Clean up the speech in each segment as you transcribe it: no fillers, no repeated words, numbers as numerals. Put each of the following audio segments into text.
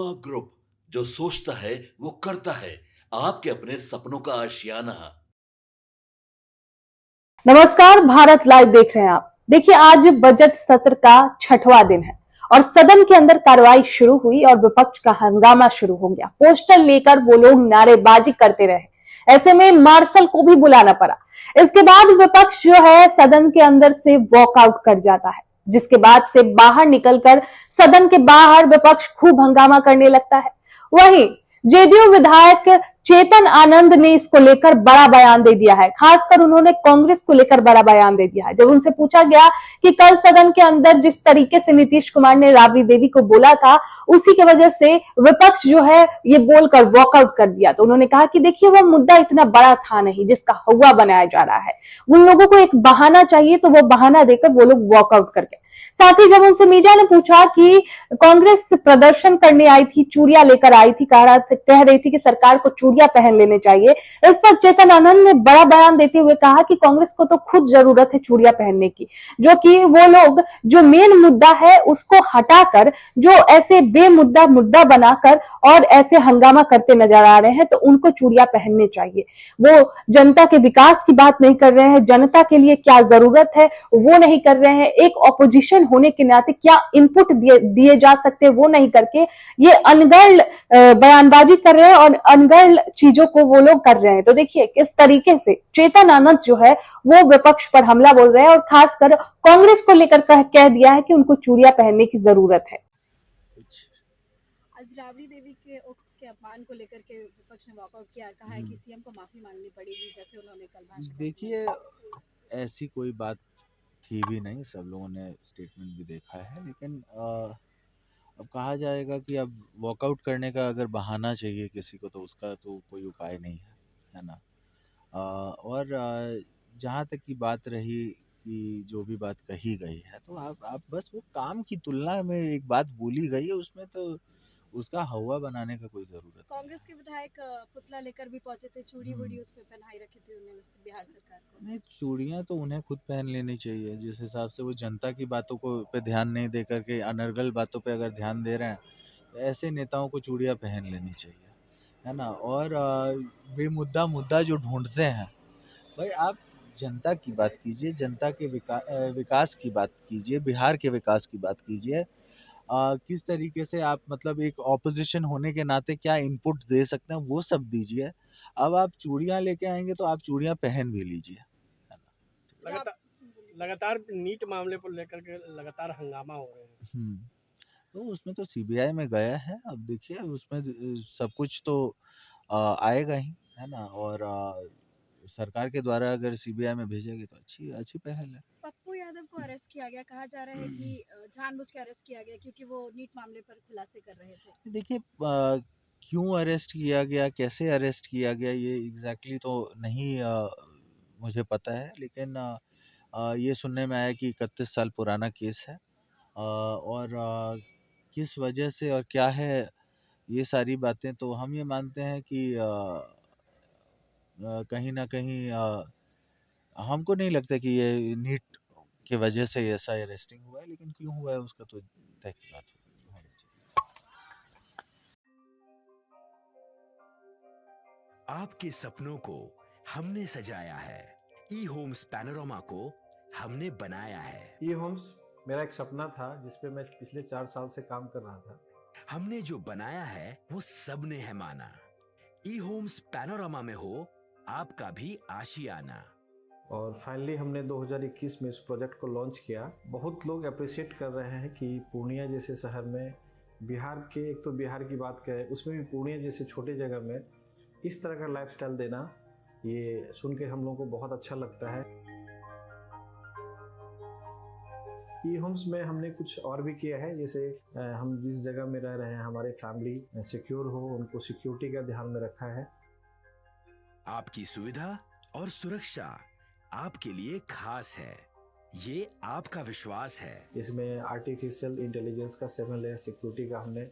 Karma group, जो सोचता है वो करता है। आपके अपने सपनों का आशियाना। नमस्कार, भारत लाइव देख रहे हैं आप। देखिए, आज बजट सत्र का 6वां दिन है और सदन के अंदर कार्रवाई शुरू हुई और विपक्ष का हंगामा शुरू हो गया। पोस्टर लेकर वो लोग नारेबाजी करते रहे। ऐसे में मार्शल को भी बुलाना पड़ा। इसके बाद विपक्ष जो है सदन के अंदर से वॉकआउट कर जाता है, जिसके बाद से बाहर निकलकर सदन के बाहर विपक्ष खूब हंगामा करने लगता है। वहीं जेडीयू विधायक चेतन आनंद ने इसको लेकर बड़ा बयान दे दिया है। खासकर उन्होंने कांग्रेस को लेकर बड़ा बयान दे दिया है। जब उनसे पूछा गया कि कल सदन के अंदर जिस तरीके से नीतीश कुमार ने राबड़ी देवी को बोला था, उसी की वजह से विपक्ष जो है ये बोलकर वॉकआउट कर दिया, तो उन्होंने कहा कि देखिए, वो मुद्दा इतना बड़ा था नहीं जिसका हवा बनाया जा रहा है। उन लोगों को एक बहाना चाहिए, तो वो बहाना देकर वो लोग वॉकआउट कर गए। साथ ही जब उनसे मीडिया ने पूछा कि कांग्रेस प्रदर्शन करने आई थी, चूड़ियां लेकर आई थी, कह रही थी कि सरकार को चूड़ियां पहन लेने चाहिए। इस पर चेतन आनंद ने बड़ा बयान देते हुए कहा कि कांग्रेस को तो खुद जरूरत है चूड़ियां पहनने की, जो कि वो लोग जो मेन मुद्दा है उसको हटाकर जो ऐसे बेमुद्दा मुद्दा बनाकर और ऐसे हंगामा करते नजर आ रहे हैं, तो उनको चूड़ियां पहनने चाहिए। वो जनता के विकास की बात नहीं कर रहे हैं, जनता के लिए क्या जरूरत है वो नहीं कर रहे हैं, एक ऑपोजिशन होने के नाते क्या इनपुट दिए जा सकते हैं वो नहीं करके ये अनगढ़ बयानबाजी कर रहे हैं और अनगढ़ चीजों को वो लोग कर रहे हैं। तो देखिए किस तरीके से चेतन आनंद जो है वो विपक्ष पर हमला बोल रहे हैं और खासकर कांग्रेस को लेकर कह दिया है कि उनको चूड़ियां पहनने की जरूरत है। आज राबड़ी देवी के अपमान को लेकर के विपक्ष ने वॉकआउट किया, कहा है कि सीएम को माफी मांगनी पड़ेगी, जैसे उन्होंने कल भाषण में देखिए, ऐसी कोई बात थी भी नहीं, सब लोगों ने स्टेटमेंट भी देखा है, लेकिन अब कहा जाएगा कि अब वॉकआउट करने का अगर बहाना चाहिए किसी को तो उसका तो कोई उपाय नहीं है ना। और जहाँ तक की बात रही कि जो भी बात कही गई है, तो आप बस वो काम की तुलना में एक बात बोली गई है, उसमें तो उसका हवा बनाने का कोई ज़रूरत नहीं है। कांग्रेस के विधायक पुतला लेकर भी पहुंचे थे, चूड़ी वूड़ी उस पे पहनाई रखी थी उन्होंने बिहार सरकार को। नहीं, चूड़ियाँ तो उन्हें खुद पहन लेनी चाहिए। जिस हिसाब से वो जनता की बातों को पे ध्यान नहीं दे करके अनर्गल बातों पे अगर ध्यान दे रहे हैं, तो ऐसे नेताओं को चूड़ियाँ पहन लेनी चाहिए, है ना। और मुद्दा जो ढूंढते हैं, भाई आप जनता की बात कीजिए, जनता के विकास की बात कीजिए, बिहार के विकास की बात कीजिए। किस तरीके से आप मतलब एक ऑपोजिशन होने के नाते क्या इनपुट दे सकते हैं वो सब दीजिए। अब आप चूड़ियाँ लेके आएंगे तो आप चूड़ियाँ पहन भी लीजिए, है ना। लगातार नीट मामले को लेकर के लगातार हंगामा हो रहे हैं। तो उसमें तो सीबीआई में गया है, अब देखिए उसमें सब कुछ तो आएगा ही, है ना। और सरकार के द्वारा अगर सीबीआई में भेजेगी तो अच्छी अच्छी पहल है। पप्पू यादव को अरेस्ट किया गया, कहा जा रहा है कि जानबूझ के अरेस्ट किया गया क्योंकि वो नीट मामले पर खुलासे कर रहे थे। देखिए, क्यों अरेस्ट किया गया, कैसे अरेस्ट किया गया, ये एग्जैक्टली तो नहीं मुझे पता है, लेकिन ये सुनने में आया कि 31 साल पुराना केस है। और किस वजह से और क्या है, ये सारी बातें तो हम ये मानते हैं कि कहीं ना कहीं हमको नहीं लगता कि ये नीट की वजह से ऐसा अरेस्टिंग हुआ है, लेकिन क्यों हुआ है उसका तो तहकीकात होनी चाहिए। आपके सपनों को हमने सजाया है, ई होम्स पैनोरामा को हमने बनाया है। ई होम्स मेरा एक सपना था जिस पे मैं पिछले 4 साल से काम कर रहा था। हमने जो बनाया है वो सबने है माना। ई होम्स पैनोरामा में हो आपका भी आशियाना। और फाइनली हमने 2021 में इस प्रोजेक्ट को लॉन्च किया। बहुत लोग अप्रिशिएट कर रहे हैं कि पूर्णिया जैसे शहर में बिहार के, एक तो बिहार की बात करें उसमें भी पूर्णिया जैसे छोटे जगह में इस तरह का लाइफस्टाइल देना, ये सुन के हम लोगों को बहुत अच्छा लगता है। ई होम्स में हमने कुछ और भी किया है, जैसे हम जिस जगह में रह रहे हैं हमारे फैमिली सिक्योर हो, उनको सिक्योरिटी का ध्यान में रखा है। आपकी सुविधा और सुरक्षा आपके लिए खास है, ये आपका विश्वास है। इसमें आर्टिफिशियल इंटेलिजेंस का 7 लेयर सिक्योरिटी का हमने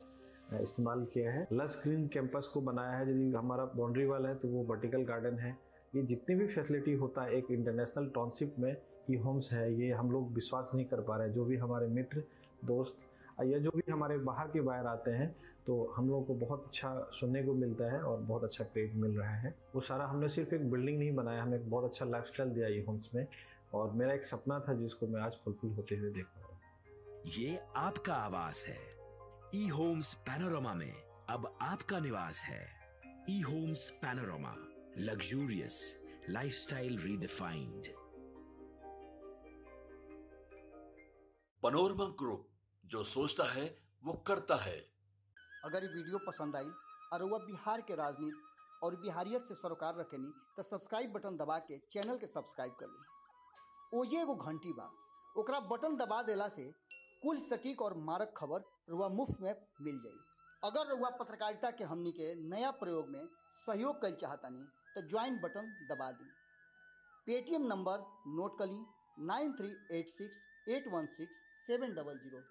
इस्तेमाल किया है। लस ग्रीन कैंपस को बनाया है, यदि हमारा बाउंड्री वाल है तो वो वर्टिकल गार्डन है। ये जितनी भी फैसिलिटी होता है एक इंटरनेशनल टाउनशिप में ई होम्स है, ये हम लोग विश्वास नहीं कर पा रहे हैं। जो भी हमारे मित्र दोस्त या जो भी हमारे बाहर के बायर आते हैं तो हम लोगों को बहुत अच्छा सुनने को मिलता है और बहुत अच्छा क्रेडिट मिल रहा है। वो सारा हमने सिर्फ एक बिल्डिंग नहीं बनाया, हमें एक बहुत अच्छा लाइफस्टाइल दिया ये होम्स में, और मेरा एक सपना था जिसको मैं आज फुलफिल होते हुए देख रहा हूँ। ये आपका आवास है। ई होम्स पैनोरमा में अब आपका निवास है। E homes Panorama, luxurious lifestyle redefined. Panorama group, जो सोचता है वो करता है। अगर ये वीडियो पसंद आई और वह बिहार के राजनीति और बिहारियत से सरोकार रखेनी तो सब्सक्राइब बटन दबा के चैनल के सब्सक्राइब कर ली। ओजे एगो घंटी बा, ओकरा बटन दबा देला से कुल सटीक और मारक खबर रुआ मुफ्त में मिल जाई। अगर रुआ पत्रकारिता के हमनी के नया प्रयोग में सहयोग कर चाहतानी तो ज्वाइन बटन दबा दी। पेटीएम नंबर नोट कर ली 9386816700।